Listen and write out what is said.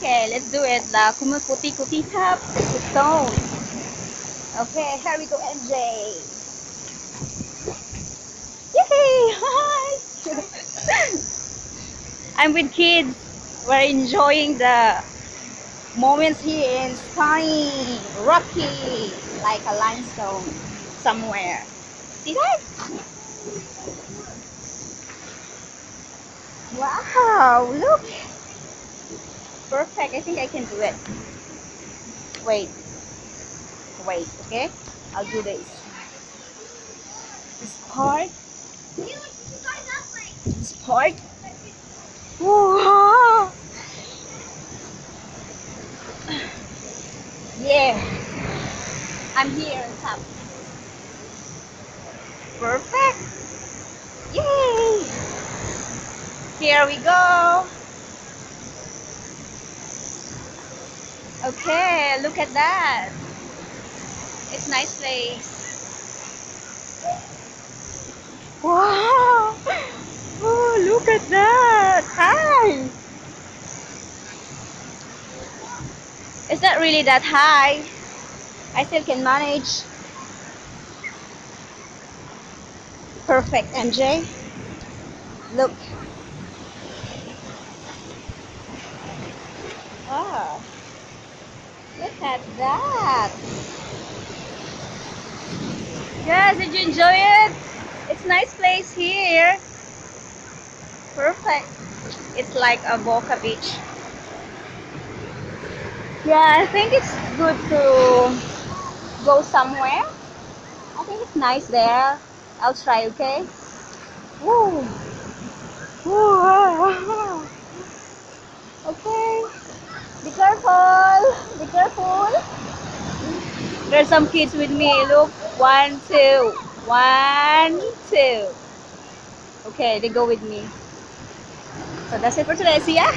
Okay, let's do it. The kumukuti-kuti tap with stone. Okay, here we go, MJ. Yay! Hi! I'm with kids. We're enjoying the moments here in sunny, rocky, like a limestone somewhere. See that? Wow, look! Perfect. I think I can do it. Wait, okay? I'll do this. This part. This part. Wow! Yeah, I'm here on top. Perfect. Yay! Here we go. Okay, look at that. It's a nice place. Wow! Oh, look at that. Hi! It's not really that high. I still can manage. Perfect, MJ. Look. Oh, look at that. Yes, did you enjoy it? It's a nice place here. Perfect. It's like a Boca Beach. Yeah, I think it's good to go somewhere. I think it's nice there. I'll try, okay? Woo! Woo! Okay. Be careful. Be careful. There's some kids with me. Look. 1, 2. 1, 2. Okay, they go with me. So that's it for today. See ya.